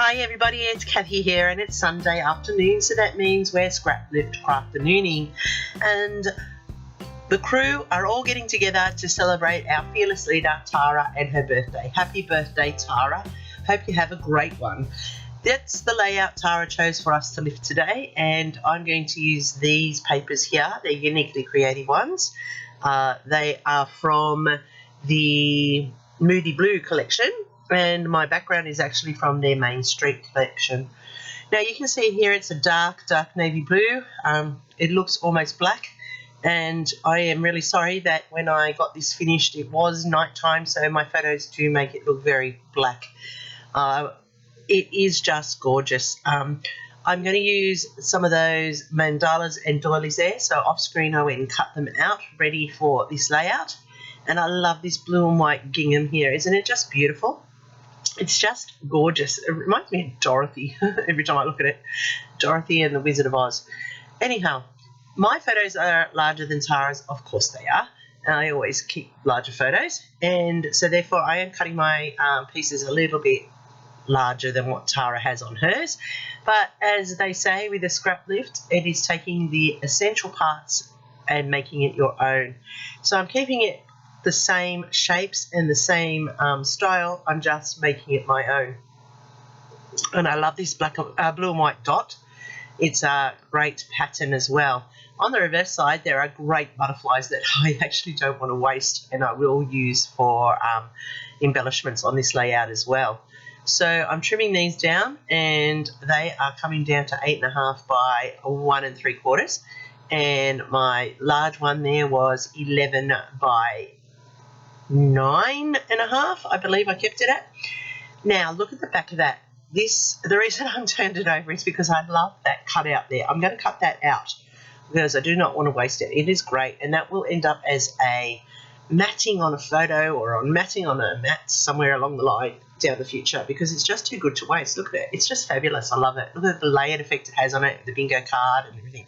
Hi everybody, it's Kathy here and it's Sunday afternoon, so that means we're Scraplift Crafternooning, and the crew are all getting together to celebrate our fearless leader Tara and her birthday. Happy birthday, Tara. Hope you have a great one. That's the layout Tara chose for us to lift today, and I'm going to use these papers here. They're uniquely creative ones. They are from the Moody Blue collection, and my background is actually from their Main Street collection. Now you can see here it's a dark navy blue. It looks almost black, and I am really sorry that when I got this finished it was nighttime, so my photos do make it look very black. It is just gorgeous. I'm going to use some of those mandalas and doilies there, so off screen I went and cut them out ready for this layout. And I love this blue and white gingham here. Isn't it just beautiful? It's just gorgeous. It reminds me of Dorothy every time I look at it. Dorothy and the Wizard of Oz. Anyhow, my photos are larger than Tara's. Of course they are. I always keep larger photos. And so therefore I am cutting my pieces a little bit larger than what Tara has on hers. But as they say with a scrap lift, it is taking the essential parts and making it your own. So I'm keeping it the same shapes and the same style. I'm just making it my own. And I love this blue and white dot. It's a great pattern as well. On the reverse side there are great butterflies that I actually don't want to waste, and I will use for embellishments on this layout as well. So I'm trimming these down, and they are coming down to 8.5 by 1 3/4, and my large one there was 11 by 9.5, I believe I kept it at. Now look at the back of that. The reason I'm turned it over is because I love that cut out there. I'm going to cut that out because I do not want to waste it. It is great, and that will end up as a matting on a photo or on matting on a mat somewhere along the line down the future, because it's just too good to waste. Look at it. It's just fabulous. I love it. Look at the layered effect it has on it, the bingo card and everything.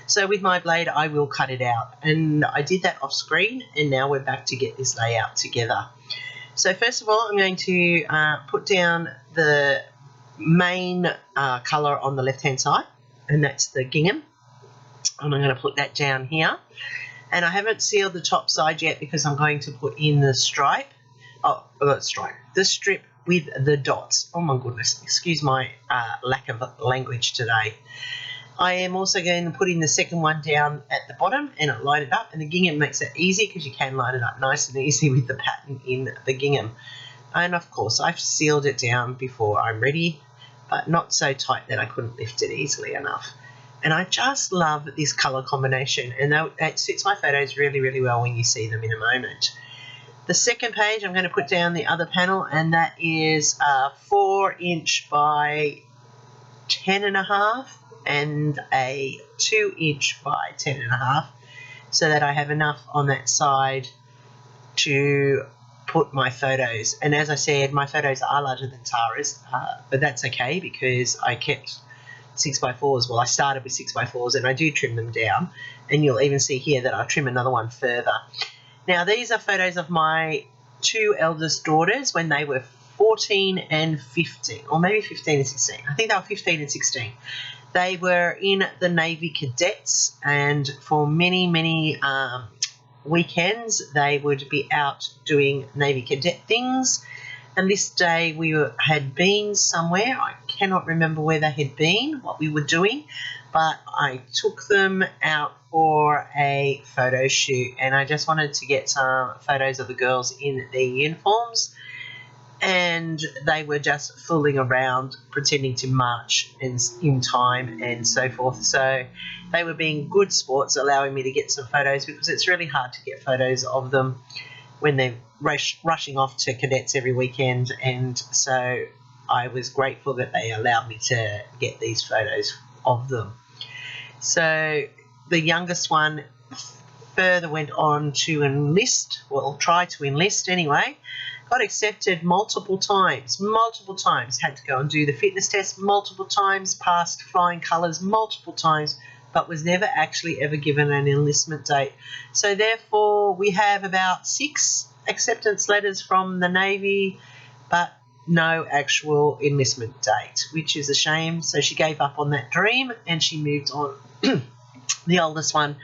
So with my blade I will cut it out, and I did that off screen, and now we're back to get this layout together. So first of all I'm going to put down the main colour on the left hand side, and that's the gingham, and I'm going to put that down here. And I haven't sealed the top side yet because I'm going to put in the stripe. The strip with the dots. Oh my goodness, excuse my lack of language today. I am also going to put in the second one down at the bottom and line it up, and the gingham makes it easy because you can line it up nice and easy with the pattern in the gingham. And of course I've sealed it down before I'm ready, but not so tight that I couldn't lift it easily enough. And I just love this colour combination, and that suits my photos really, really well when you see them in a moment. The second page I'm going to put down the other panel, and that is 4" by 10.5 and a 2" by 10.5, so that I have enough on that side to put my photos. And as I said, my photos are larger than Tara's, but that's okay because I kept 6x4s. Well, I started with 6x4s and I do trim them down, and you'll even see here that I'll trim another one further. Now these are photos of my two eldest daughters when they were 14 and 15, or maybe 15 and 16. I think they were 15 and 16. They were in the Navy Cadets, and for many weekends they would be out doing Navy Cadet things. And this day we had been somewhere. I cannot remember where they had been, what we were doing, but I took them out for a photo shoot, and I just wanted to get some photos of the girls in their uniforms, and they were just fooling around pretending to march in time and so forth. So they were being good sports, allowing me to get some photos, because it's really hard to get photos of them when they're rushing off to cadets every weekend. And so I was grateful that they allowed me to get these photos of them. So the youngest one further went on to enlist, well, try to enlist anyway, got accepted multiple times, had to go and do the fitness test multiple times, passed flying colours multiple times, but was never actually ever given an enlistment date. So therefore we have about 6 acceptance letters from the Navy, but no actual enlistment date, which is a shame. So she gave up on that dream and she moved on. The oldest one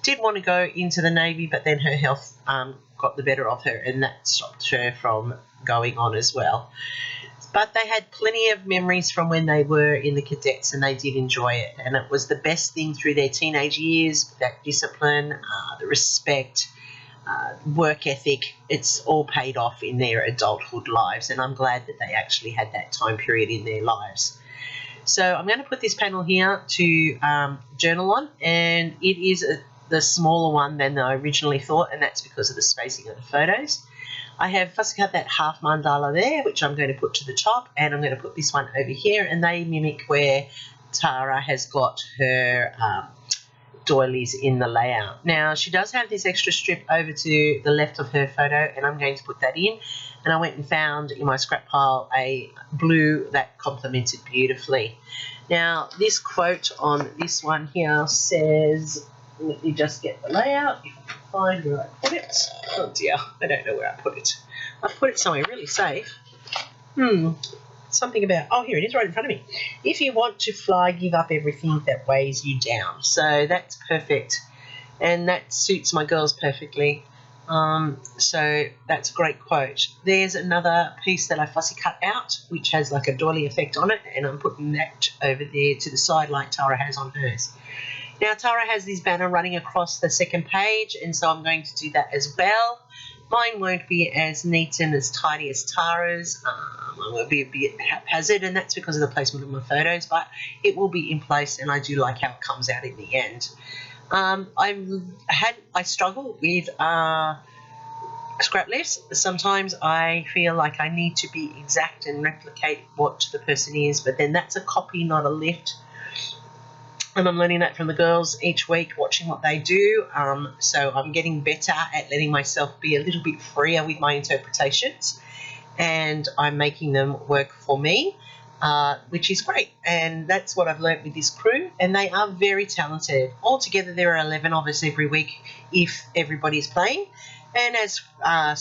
did want to go into the Navy, but then her health got the better of her, and that stopped her from going on as well. But they had plenty of memories from when they were in the cadets, and they did enjoy it. And it was the best thing through their teenage years, that discipline, the respect, work ethic. It's all paid off in their adulthood lives, and I'm glad that they actually had that time period in their lives. So I'm going to put this panel here to journal on, and it is the smaller one than I originally thought, and that's because of the spacing of the photos. I have fussy cut that half mandala there, which I'm going to put to the top, and I'm going to put this one over here, and they mimic where Tara has got her doilies in the layout. Now, she does have this extra strip over to the left of her photo, and I'm going to put that in. And I went and found in my scrap pile a blue that complemented beautifully. Now, this quote on this one here says, let me just get the layout, if I can find where I put it. Oh dear, I don't know where I put it. I put it somewhere really safe. Something about, oh, here it is right in front of me. If you want to fly, give up everything that weighs you down. So that's perfect, and that suits my girls perfectly. So that's a great quote. There's another piece that I fussy cut out, which has like a doily effect on it, and I'm putting that over there to the side like Tara has on hers. Now, Tara has this banner running across the second page, and so I'm going to do that as well. Mine won't be as neat and as tidy as Tara's. I will be a bit haphazard, and that's because of the placement of my photos, but it will be in place, and I do like how it comes out in the end. I struggle with scrap lifts. Sometimes I feel like I need to be exact and replicate what the person is, but then that's a copy, not a lift. And I'm learning that from the girls each week, watching what they do. So I'm getting better at letting myself be a little bit freer with my interpretations, and I'm making them work for me, which is great. And that's what I've learnt with this crew, and they are very talented. Altogether, there are 11 of us every week if everybody's playing. And as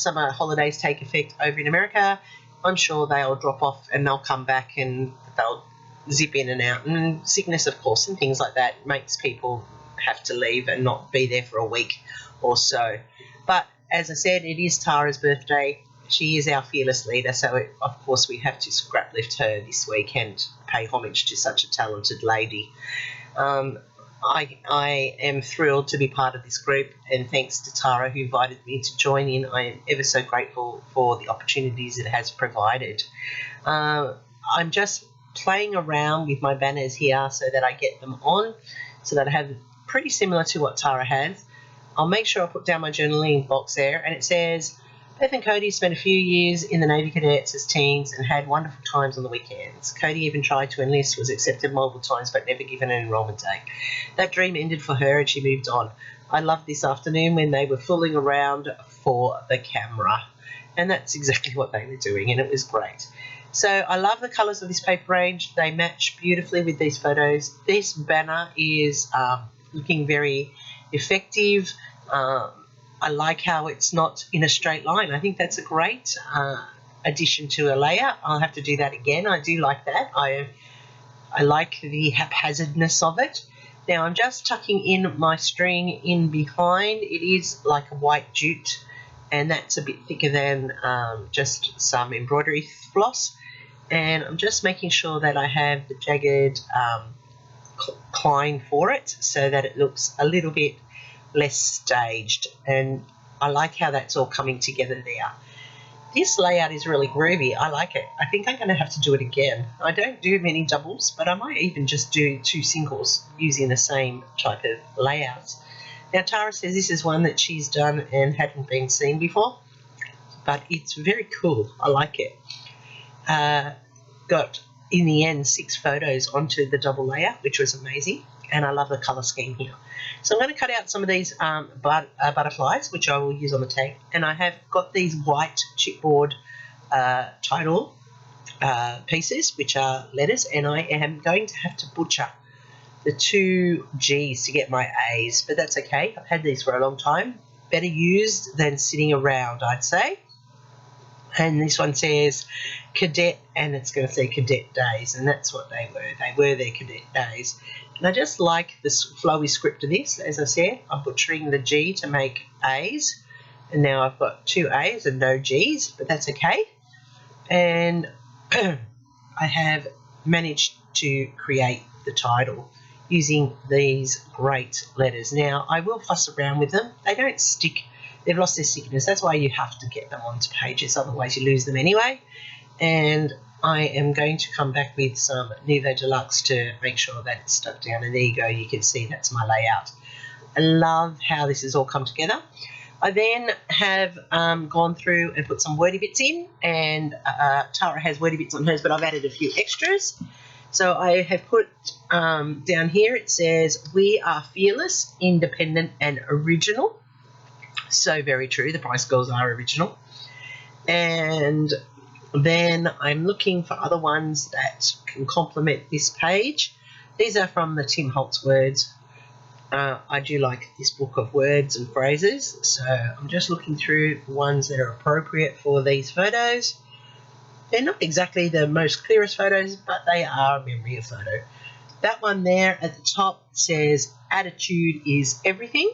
summer holidays take effect over in America, I'm sure they'll drop off and they'll come back and they'll zip in and out, and sickness, of course, and things like that makes people have to leave and not be there for a week or so. But as I said, it is Tara's birthday. She is our fearless leader, so of course we have to scrap lift her this week and pay homage to such a talented lady. I am thrilled to be part of this group, and thanks to Tara who invited me to join in. I am ever so grateful for the opportunities it has provided. I'm just playing around with my banners here so that I get them on, so that I have pretty similar to what Tara has. I'll make sure I put down my journaling box there, and it says, Beth and Cody spent a few years in the Navy Cadets as teens and had wonderful times on the weekends. Cody even tried to enlist, was accepted multiple times but never given an enrolment date. That dream ended for her and she moved on. I loved this afternoon when they were fooling around for the camera, and that's exactly what they were doing, and it was great. So I love the colours of this paper range. They match beautifully with these photos. This banner is looking very effective. I like how it's not in a straight line. I think that's a great addition to a layout. I'll have to do that again. I do like that. I like the haphazardness of it. Now I'm just tucking in my string in behind. It is like a white jute, and that's a bit thicker than just some embroidery floss. And I'm just making sure that I have the jagged cline for it so that it looks a little bit less staged, and I like how that's all coming together there. This layout is really groovy. I like it. I think I'm going to have to do it again. I don't do many doubles, but I might even just do 2 singles using the same type of layout. Now Tara says this is one that she's done and hadn't been seen before, but it's very cool. I like it. Got, in the end, 6 photos onto the double layout, which was amazing, and I love the colour scheme here. So I'm going to cut out some of these butterflies, which I will use on the tag, and I have got these white chipboard title pieces, which are letters, and I am going to have to butcher the 2 G's to get my A's, but that's okay. I've had these for a long time. Better used than sitting around, I'd say. And this one says Cadet, and it's going to say Cadet Days, and that's what they were. They were their Cadet Days. And I just like the flowy script of this. As I said, I'm butchering the G to make A's, and now I've got 2 A's and no G's, but that's okay. And I have managed to create the title using these great letters. Now, I will fuss around with them. They don't stick. They've lost their stickiness. That's why you have to get them onto pages, otherwise you lose them anyway. And I am going to come back with some Nouveau Deluxe to make sure that it's stuck down. And there you go. You can see that's my layout. I love how this has all come together. I then have gone through and put some wordy bits in, and Tara has wordy bits on hers, but I've added a few extras. So I have put down here, it says, we are fearless, independent and original. So very true, the Price Girls are original. And then I'm looking for other ones that can complement this page. These are from the Tim Holtz words. I do like this book of words and phrases, so I'm just looking through ones that are appropriate for these photos. They're not exactly the most clearest photos, but they are a memory of photo. That one there at the top says, attitude is everything.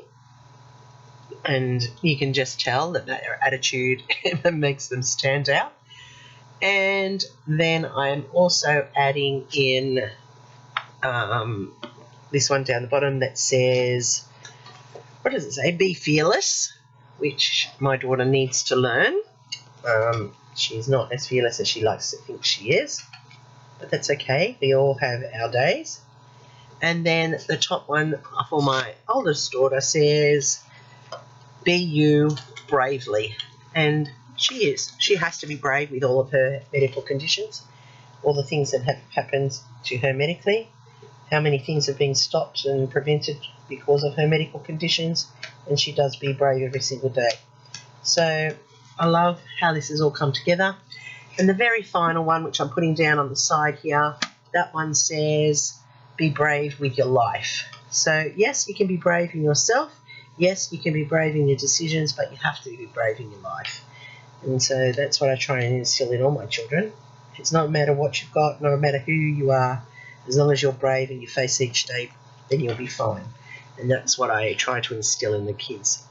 And you can just tell that their attitude makes them stand out. And then I'm also adding in this one down the bottom that says, what does it say? Be fearless, which my daughter needs to learn. She's not as fearless as she likes to think she is, but that's okay. We all have our days. And then the top one for my oldest daughter says, be you bravely. And she is. She has to be brave with all of her medical conditions, all the things that have happened to her medically, how many things have been stopped and prevented because of her medical conditions, and she does be brave every single day. So I love how this has all come together. And the very final one, which I'm putting down on the side here, that one says, be brave with your life. So yes, you can be brave in yourself. Yes, you can be brave in your decisions, but you have to be brave in your life. And so that's what I try and instill in all my children. It's not matter what you've got, no matter who you are, as long as you're brave and you face each day, then you'll be fine. And that's what I try to instill in the kids.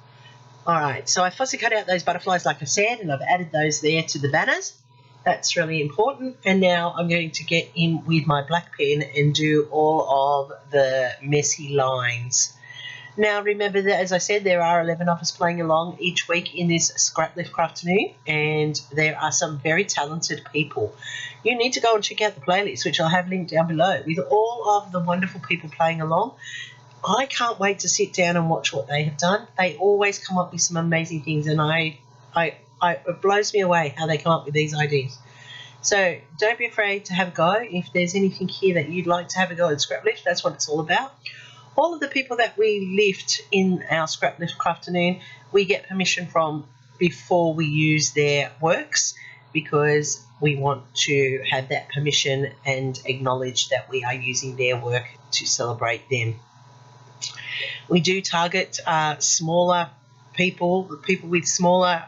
All right, so I fussy cut out those butterflies like I said, and I've added those there to the banners. That's really important. And now I'm going to get in with my black pen and do all of the messy lines. Now remember that, as I said, there are 11 of us playing along each week in this Scraplift Crafternoon, and there are some very talented people. You need to go and check out the playlist, which I'll have linked down below, with all of the wonderful people playing along. I can't wait to sit down and watch what they have done. They always come up with some amazing things, and it blows me away how they come up with these ideas. So don't be afraid to have a go. If there's anything here that you'd like to have a go at Scraplift, that's what it's all about. All of the people that we lift in our Scraplift Crafternoon, we get permission from before we use their works, because we want to have that permission and acknowledge that we are using their work to celebrate them. We do target smaller people with smaller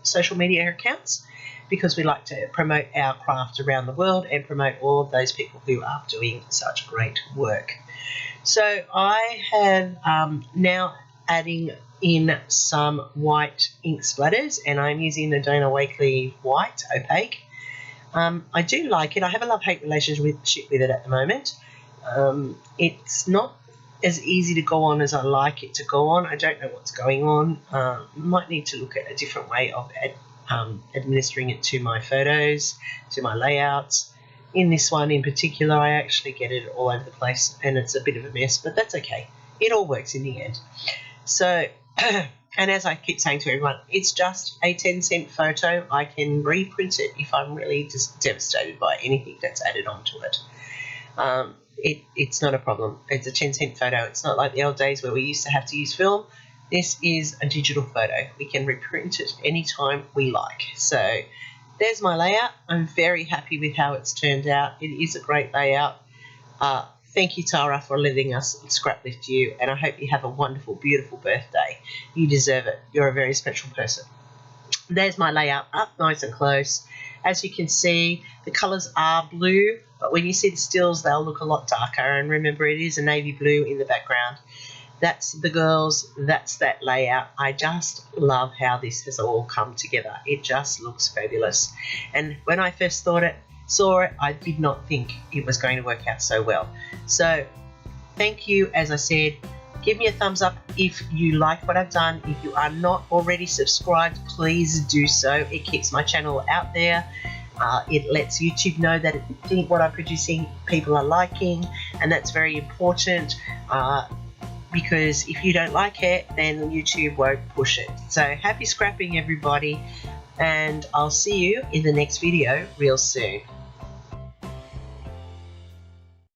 social media accounts, because we like to promote our craft around the world and promote all of those people who are doing such great work. So I have now adding in some white ink splatters, and I'm using the Dana Wakley White Opaque. I do like it. I have a love-hate relationship with it at the moment. It's not as easy to go on as I like it to go on. I don't know what's going on. Might need to look at a different way of administering it to my photos, to my layouts. In this one in particular, I actually get it all over the place, and it's a bit of a mess, but that's okay. It all works in the end. So, and as I keep saying to everyone, it's just a 10-cent photo. I can reprint it if I'm really just devastated by anything that's added onto it. It's not a problem. It's a 10-cent photo. It's not like the old days where we used to have to use film. This is a digital photo. We can reprint it anytime we like. So there's my layout. I'm very happy with how it's turned out. It is a great layout. Thank you, Tara, for letting us scraplift you, and I hope you have a wonderful, beautiful birthday. You deserve it. You're a very special person. There's my layout up nice and close. As you can see, the colours are blue, but when you see the stills, they'll look a lot darker. And remember, it is a navy blue in the background. That's the girls, that's that layout. I just love how this has all come together. It just looks fabulous. And when I first saw it, I did not think it was going to work out so well. So thank you. As I said, give me a thumbs up if you like what I've done. If you are not already subscribed, please do so. It keeps my channel out there. It lets YouTube know that what I'm producing people are liking, and that's very important. Because if you don't like it, then YouTube won't push it. So happy scrapping, everybody, and I'll see you in the next video real soon.